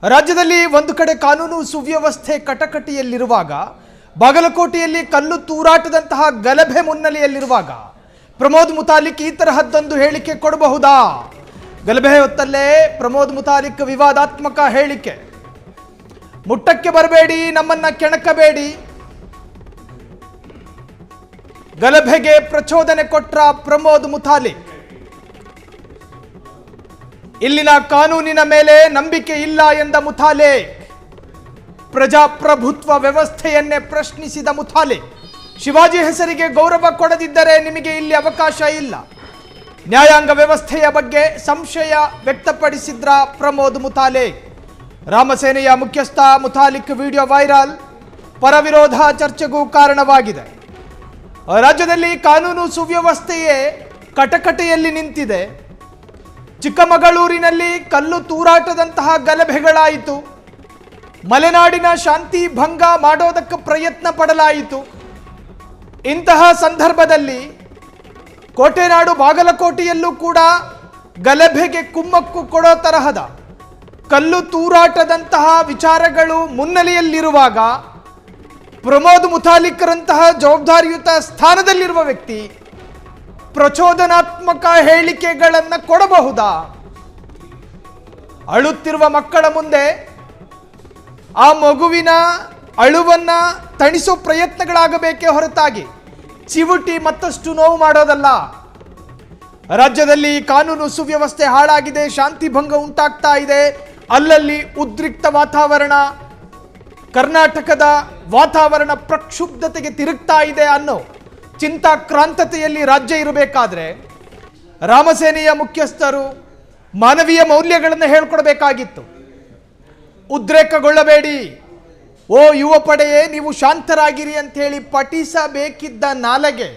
ರಾಜ್ಯದಲ್ಲಿ ಒಂದು ಕಡೆ ಕಾನೂನು ಸುವ್ಯವಸ್ಥೆ ಕಟಕಟಿಯಲ್ಲಿರುವಾಗ ಬಾಗಲಕೋಟೆಯಲ್ಲಿ ಕಲ್ಲು ತೂರಾಟದಂತಹ ಗಲಭೆ ಮುನ್ನೆಲೆಯಲ್ಲಿರುವಾಗ ಪ್ರಮೋದ್ ಮುತಾಲಿಕ್ ಈ ತರಹದ್ದೊಂದು ಹೇಳಿಕೆ ಕೊಡಬಹುದಾ? ಗಲಭೆ ಹೊತ್ತಲ್ಲೇ ಪ್ರಮೋದ್ ಮುತಾಲಿಕ್ ವಿವಾದಾತ್ಮಕ ಹೇಳಿಕೆ. ಮುಟ್ಟಕ್ಕೆ ಬರಬೇಡಿ, ನಮ್ಮನ್ನ ಕೆಣಕಬೇಡಿ, ಗಲಭೆಗೆ ಪ್ರಚೋದನೆ ಕೊಟ್ರ ಪ್ರಮೋದ್ ಮುತಾಲಿಕ್. ಇಲ್ಲಿನ ಕಾನೂನಿನ ಮೇಲೆ ನಂಬಿಕೆ ಇಲ್ಲ ಎಂದ ಮುತಾಲಿಕ್. ಪ್ರಜಾಪ್ರಭುತ್ವ ವ್ಯವಸ್ಥೆಯನ್ನೇ ಪ್ರಶ್ನಿಸಿದ ಮುತಾಲಿಕ್. ಶಿವಾಜಿ ಹೆಸರಿಗೆ ಗೌರವ ಕೊಡದಿದ್ದರೆ ನಿಮಗೆ ಇಲ್ಲಿ ಅವಕಾಶ ಇಲ್ಲ. ನ್ಯಾಯಾಂಗ ವ್ಯವಸ್ಥೆಯ ಬಗ್ಗೆ ಸಂಶಯ ವ್ಯಕ್ತಪಡಿಸಿದ್ರ ಪ್ರಮೋದ್ ಮುತಾಲಿಕ್. ರಾಮಸೇನೆಯ ಮುಖ್ಯಸ್ಥ ಮುತಾಲಿಕ್ ವಿಡಿಯೋ ವೈರಲ್, ಪರವಿರೋಧ ಚರ್ಚೆಗೂ ಕಾರಣವಾಗಿದೆ. ರಾಜ್ಯದಲ್ಲಿ ಕಾನೂನು ಸುವ್ಯವಸ್ಥೆಯೇ ಕಟಕಟೆಯಲ್ಲಿ ನಿಂತಿದೆ. ಚಿಕ್ಕಮಗಳೂರಿನಲ್ಲಿ ಕಲ್ಲು ತೂರಾಟದಂತಹ ಗಲಭೆಗಳಾಯಿತು. ಮಲೆನಾಡಿನ ಶಾಂತಿ ಭಂಗ ಮಾಡೋದಕ್ಕೆ ಪ್ರಯತ್ನ ಪಡಲಾಯಿತು. ಇಂತಹ ಸಂದರ್ಭದಲ್ಲಿ ಕೋಟೆನಾಡು ಬಾಗಲಕೋಟೆಯಲ್ಲೂ ಕೂಡ ಗಲಭೆಗೆ ಕುಮ್ಮಕ್ಕು ಕೊಡೋ ತರಹದ ಕಲ್ಲು ತೂರಾಟದಂತಹ ವಿಚಾರಗಳು ಮುನ್ನೆಲೆಯಲ್ಲಿರುವಾಗ ಪ್ರಮೋದ್ ಮುತಾಲಿಕ್ರಂತಹ ಜವಾಬ್ದಾರಿಯುತ ಸ್ಥಾನದಲ್ಲಿರುವ ವ್ಯಕ್ತಿ ಪ್ರಚೋದನಾತ್ಮಕ ಹೇಳಿಕೆಗಳನ್ನು ಕೊಡಬಹುದಾ? ಅಳುತ್ತಿರುವ ಮಕ್ಕಳ ಮುಂದೆ ಆ ಮಗುವಿನ ಅಳುವನ್ನ ತಣಿಸೋ ಪ್ರಯತ್ನಗಳಾಗಬೇಕೇ ಹೊರತಾಗಿ ಚಿವುಟಿ ಮತ್ತಷ್ಟು ನೋವು ಮಾಡೋದಲ್ಲ. ರಾಜ್ಯದಲ್ಲಿ ಕಾನೂನು ಸುವ್ಯವಸ್ಥೆ ಹಾಳಾಗಿದೆ, ಶಾಂತಿ ಭಂಗ ಉಂಟಾಗ್ತಾ ಇದೆ, ಅಲ್ಲಲ್ಲಿ ಉದ್ರಿಕ್ತ ವಾತಾವರಣ, ಕರ್ನಾಟಕದ ವಾತಾವರಣ ಪ್ರಕ್ಷುಬ್ಧತೆಗೆ ತಿರುಗ್ತಾ ಇದೆ ಅನ್ನೋ ಚಿಂತಾಕ್ರಾಂತತೆಯಲ್ಲಿ ರಾಜ್ಯ ಇರಬೇಕಾದ್ರೆ ರಾಮಸೇನೆಯ ಮುಖ್ಯಸ್ಥರು ಮಾನವೀಯ ಮೌಲ್ಯಗಳನ್ನು ಹೇಳ್ಕೊಡ್ಬೇಕಾಗಿತ್ತು. ಉದ್ರೇಕಗೊಳ್ಳಬೇಡಿ, ಓ ಯುವ ಪಡೆಯೇ ನೀವು ಶಾಂತರಾಗಿರಿ ಅಂತ ಹೇಳಿ ಪಠಿಸಬೇಕಿದ್ದ ನಾಲಗೆ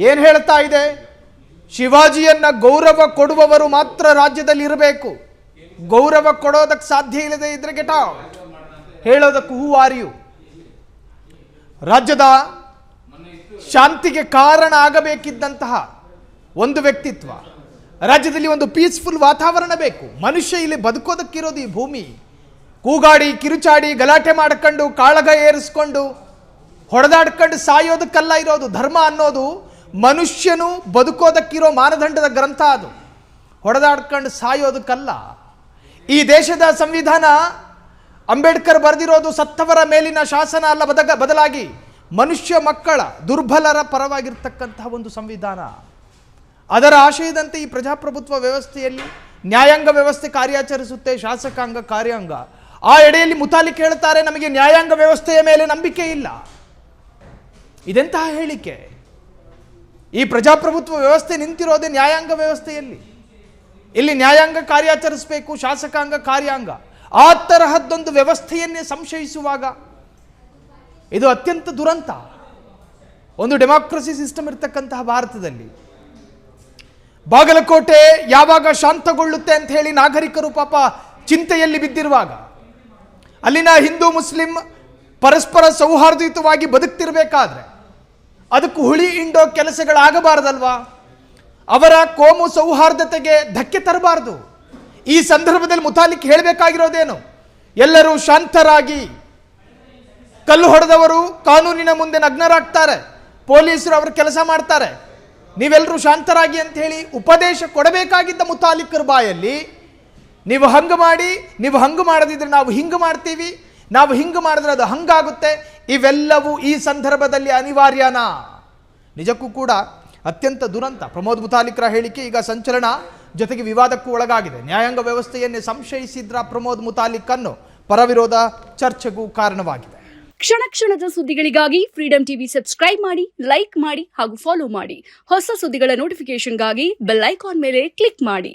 ಏನು ಹೇಳ್ತಾ ಇದೆ? ಶಿವಾಜಿಯನ್ನ ಗೌರವ ಕೊಡುವವರು ಮಾತ್ರ ರಾಜ್ಯದಲ್ಲಿ ಇರಬೇಕು, ಗೌರವ ಕೊಡೋದಕ್ಕೆ ಸಾಧ್ಯ ಇಲ್ಲದೆ ಇದ್ರೆ ಗೆಟ್ ಔಟ್, ಹೇಳೋದಕ್ಕೆ ಹೂ ಆರ್ ಯು? ರಾಜ್ಯದ ಶಾಂತಿಗೆ ಕಾರಣ ಆಗಬೇಕಿದ್ದಂತಹ ಒಂದು ವ್ಯಕ್ತಿತ್ವ, ರಾಜ್ಯದಲ್ಲಿ ಒಂದು ಪೀಸ್ಫುಲ್ ವಾತಾವರಣ ಬೇಕು. ಮನುಷ್ಯ ಇಲ್ಲಿ ಬದುಕೋದಕ್ಕಿರೋದು ಈ ಭೂಮಿ. ಕೂಗಾಡಿ ಕಿರುಚಾಡಿ ಗಲಾಟೆ ಮಾಡ್ಕೊಂಡು ಕಾಳಗ ಏರಿಸ್ಕೊಂಡು ಹೊಡೆದಾಡ್ಕೊಂಡು ಸಾಯೋದಕ್ಕಲ್ಲ ಇರೋದು. ಧರ್ಮ ಅನ್ನೋದು ಮನುಷ್ಯನು ಬದುಕೋದಕ್ಕಿರೋ ಮಾನದಂಡದ ಗ್ರಂಥ, ಅದು ಹೊಡೆದಾಡ್ಕೊಂಡು ಸಾಯೋದಕ್ಕಲ್ಲ. ಈ ದೇಶದ ಸಂವಿಧಾನ ಅಂಬೇಡ್ಕರ್ ಬರೆದಿರೋದು ಸತ್ತವರ ಮೇಲಿನ ಶಾಸನ ಅಲ್ಲ, ಬದಲಾಗಿ ಮನುಷ್ಯ ಮಕ್ಕಳ ದುರ್ಬಲರ ಪರವಾಗಿರ್ತಕ್ಕಂತಹ ಒಂದು ಸಂವಿಧಾನ. ಅದರ ಆಶಯದಂತೆ ಈ ಪ್ರಜಾಪ್ರಭುತ್ವ ವ್ಯವಸ್ಥೆಯಲ್ಲಿ ನ್ಯಾಯಾಂಗ ವ್ಯವಸ್ಥೆ ಕಾರ್ಯಾಚರಿಸುತ್ತೆ, ಶಾಸಕಾಂಗ ಕಾರ್ಯಾಂಗ. ಆ ಎಡೆಯಲ್ಲಿ ಮುತಾಲಿಕ್ ಹೇಳ್ತಾರೆ ನಮಗೆ ನ್ಯಾಯಾಂಗ ವ್ಯವಸ್ಥೆಯ ಮೇಲೆ ನಂಬಿಕೆ ಇಲ್ಲ. ಇದೆಂತಹ ಹೇಳಿಕೆ? ಈ ಪ್ರಜಾಪ್ರಭುತ್ವ ವ್ಯವಸ್ಥೆ ನಿಂತಿರೋದೇ ನ್ಯಾಯಾಂಗ ವ್ಯವಸ್ಥೆಯಲ್ಲಿ. ಇಲ್ಲಿ ನ್ಯಾಯಾಂಗ ಕಾರ್ಯಾಚರಿಸಬೇಕು, ಶಾಸಕಾಂಗ ಕಾರ್ಯಾಂಗ. ಆ ತರಹದ್ದೊಂದು ವ್ಯವಸ್ಥೆಯನ್ನೇ ಸಂಶಯಿಸುವಾಗ ಇದು ಅತ್ಯಂತ ದುರಂತ. ಒಂದು ಡೆಮಾಕ್ರಸಿ ಸಿಸ್ಟಮ್ ಇರ್ತಕ್ಕಂತಹ ಭಾರತದಲ್ಲಿ ಬಾಗಲಕೋಟೆ ಯಾವಾಗ ಶಾಂತಗೊಳ್ಳುತ್ತೆ ಅಂತ ಹೇಳಿ ನಾಗರಿಕರು ಪಾಪ ಚಿಂತೆಯಲ್ಲಿ ಬಿದ್ದಿರುವಾಗ, ಅಲ್ಲಿನ ಹಿಂದೂ ಮುಸ್ಲಿಂ ಪರಸ್ಪರ ಸೌಹಾರ್ದಯುತವಾಗಿ ಬದುಕ್ತಿರ್ಬೇಕಾದ್ರೆ ಅದಕ್ಕೆ ಹುಳಿ ಹಿಂಡೋ ಕೆಲಸಗಳಾಗಬಾರದಲ್ವಾ? ಅವರ ಕೋಮು ಸೌಹಾರ್ದತೆಗೆ ಧಕ್ಕೆ ತರಬಾರದು. ಈ ಸಂದರ್ಭದಲ್ಲಿ ಮುತಾಲಿಕ್ ಹೇಳಬೇಕಾಗಿರೋದೇನು? ಎಲ್ಲರೂ ಶಾಂತರಾಗಿ, ಕಲ್ಲು ಹೊಡೆದವರು ಕಾನೂನಿನ ಮುಂದೆ ನಗ್ನರಾಗ್ತಾರೆ, ಪೊಲೀಸರು ಅವ್ರ ಕೆಲಸ ಮಾಡ್ತಾರೆ, ನೀವೆಲ್ಲರೂ ಶಾಂತರಾಗಿ ಅಂತ ಹೇಳಿ ಉಪದೇಶ ಕೊಡಬೇಕಾಗಿದ್ದ ಮುತಾಲಿಕ್ರ ಬಾಯಲ್ಲಿ ನೀವು ಹಂಗೆ ಮಾಡಿ, ನೀವು ಹಂಗೆ ಮಾಡದಿದ್ರೆ ನಾವು ಹಿಂಗೆ ಮಾಡ್ತೀವಿ, ನಾವು ಹಿಂಗೆ ಮಾಡಿದ್ರೆ ಅದು ಹಂಗಾಗುತ್ತೆ, ಇವೆಲ್ಲವೂ ಈ ಸಂದರ್ಭದಲ್ಲಿ ಅನಿವಾರ್ಯನಾ? ನಿಜಕ್ಕೂ ಕೂಡ ಅತ್ಯಂತ ದುರಂತ. ಪ್ರಮೋದ್ ಮುತಾಲಿಕ್ರ ಹೇಳಿಕೆ ಈಗ ಸಂಚಲನ ಜೊತೆಗೆ ವಿವಾದಕ್ಕೂ ಒಳಗಾಗಿದೆ. ನ್ಯಾಯಾಂಗ ವ್ಯವಸ್ಥೆಯನ್ನೇ ಸಂಶಯಿಸಿದ್ರ ಪ್ರಮೋದ್ ಮುತಾಲಿಕ್ ಅನ್ನು ಪರವಿರೋಧ ಚರ್ಚೆಗೂ ಕಾರಣವಾಗಿದೆ. ಕ್ಷಣ ಕ್ಷಣದ ಸುದ್ದಿಗಳಿಗಾಗಿ ಫ್ರೀಡಂ ಟಿವಿ ಸಬ್ಸ್ಕ್ರೈಬ್ ಮಾಡಿ, ಲೈಕ್ ಮಾಡಿ ಹಾಗೂ ಫಾಲೋ ಮಾಡಿ. ಹೊಸ ಸುದ್ದಿಗಳ ನೋಟಿಫಿಕೇಶನ್ಗಾಗಿ ಬೆಲ್ ಐಕಾನ್ ಮೇಲೆ ಕ್ಲಿಕ್ ಮಾಡಿ.